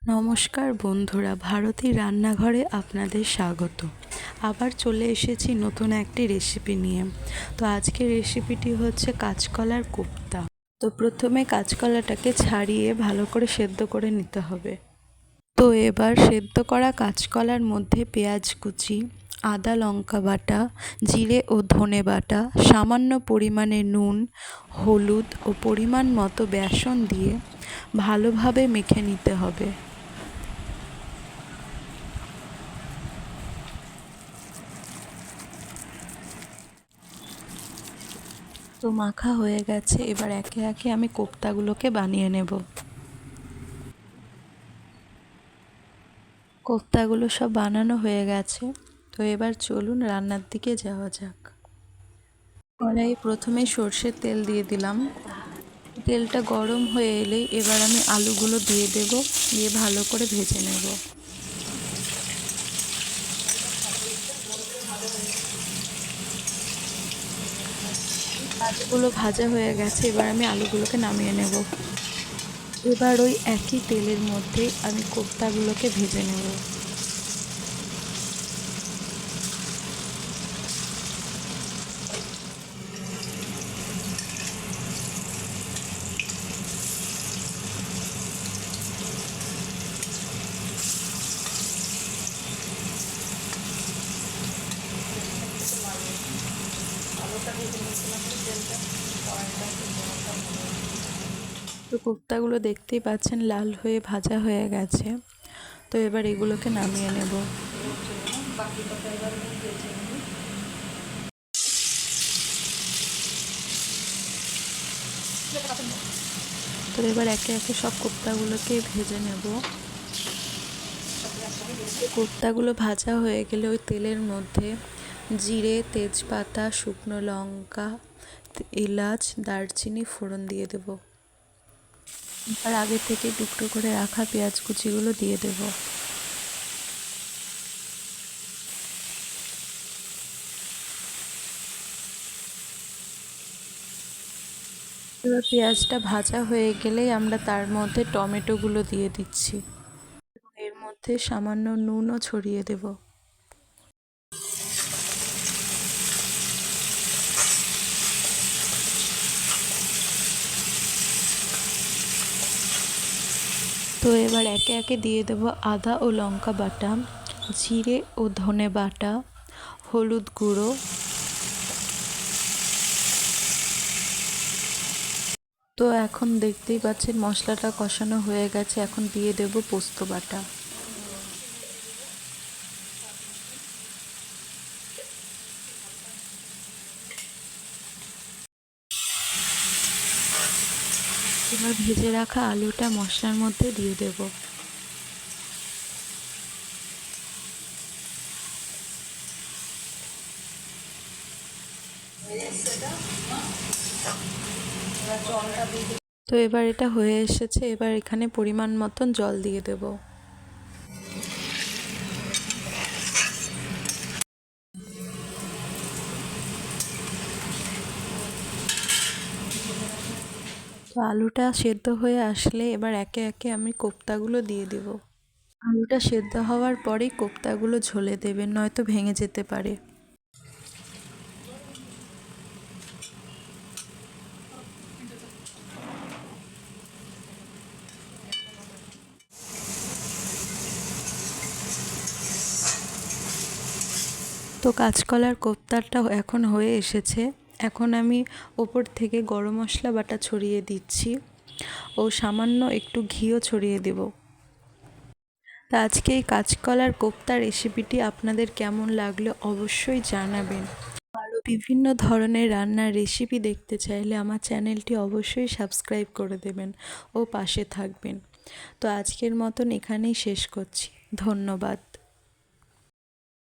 নমস্কার বন্ধুরা, ভারতী রান্নাঘরে আপনাদের স্বাগত। আবার চলে এসেছি নতুন একটি রেসিপি নিয়ে। তো আজকের রেসিপিটি হচ্ছে কাঁচকলার কোপ্তা। তো প্রথমে কাঁচকলাটাকে ছাড়িয়ে ভালো করে সেদ্ধ করে নিতে হবে। তো এবার সেদ্ধ করা কাঁচকলার মধ্যে পেঁয়াজ কুচি, আদা লঙ্কা বাটা, জিরে ও ধনে বাটা, সামান্য পরিমাণে নুন, হলুদ ও পরিমাণ মতো বেসন দিয়ে ভালোভাবে মেখে নিতে হবে। তো মাখা হয়ে গেছে, এবার একে একে আমি কোপ্তাগুলোকে বানিয়ে নেব। কোপ্তাগুলো সব বানানো হয়ে গেছে। তো এবার চলুন রান্নার দিকে যাওয়া যাক। কড়াইয়ে প্রথমে সর্ষের তেল দিয়ে দিলাম। তেলটা গরম হয়ে এলেই এবার আমি আলুগুলো দিয়ে দেব, দিয়ে ভালো করে ভেজে নেব। আলুগুলো ভাজা হয়ে গেছে, এবার আমি আলুগুলোকে নামিয়ে নেব। এবার ওই একই তেলের মধ্যে আমি কোপ্তাগুলোকে ভেজে নেব। তো কোপ্তাগুলো দেখতেই পাচ্ছেন লাল হয়ে ভাজা হয়ে গেছে। তো এবার এগুলোকে নামিয়ে নেব। তো এবার একে একে সব কোপ্তাগুলোকে ভেজে নেব। কোপ্তাগুলো ভাজা হয়ে গেলে ওই তেলের মধ্যে জিরে, তেজপাতা, শুকনো লঙ্কা, এলাচ, দারচিনি ফোড়ন দিয়ে দেব। এবার আগে থেকে টুকরো করে রাখা পেঁয়াজ কুচিগুলো দিয়ে দেব। এবার পেঁয়াজটা ভাজা হয়ে গেলেই আমরা তার মধ্যে টমেটোগুলো দিয়ে দিচ্ছি। এর মধ্যে সামান্য নুনও ছড়িয়ে দেব। তো এবার একে একে দিয়ে দেব আদা ও লঙ্কা বাটা, জিরে ও ধনে বাটা, হলুদ গুঁড়ো, তো এখন দেখতেই পাচ্ছেন মশলাটা কষানো হয়ে গেছে। এখন দিয়ে দেব পোস্ত বাটা। এবার ভেজে রাখা আলুটা মশলার মধ্যে দিয়ে দেব। তো এবার এটা হয়ে এসেছে, এবার এখানে পরিমাণ মতন জল দিয়ে দেব। তো আলুটা সেদ্ধ হয়ে আসলে এবার একে একে আমি কোপ্তাগুলো দিয়ে দেব। আলুটা সেদ্ধ হওয়ার পরেই কোপ্তাগুলো ঝোলে দেবেন, নয়তো ভেঙে যেতে পারে। তো কাঁচকলার কোপ্তাটা এখন হয়ে এসেছে। এখন আমি ওপর থেকে গরম মশলা বাটা ছড়িয়ে দিচ্ছি ও সামান্য একটু ঘিও ছড়িয়ে দেব। তা আজকে এই কাঁচকলার কোপ্তা রেসিপিটি আপনাদের কেমন লাগলো অবশ্যই জানাবেন। আরও বিভিন্ন ধরনের রান্নার রেসিপি দেখতে চাইলে আমার চ্যানেলটি অবশ্যই সাবস্ক্রাইব করে দেবেন ও পাশে থাকবেন। তো আজকের মতন এখানেই শেষ করছি। ধন্যবাদ।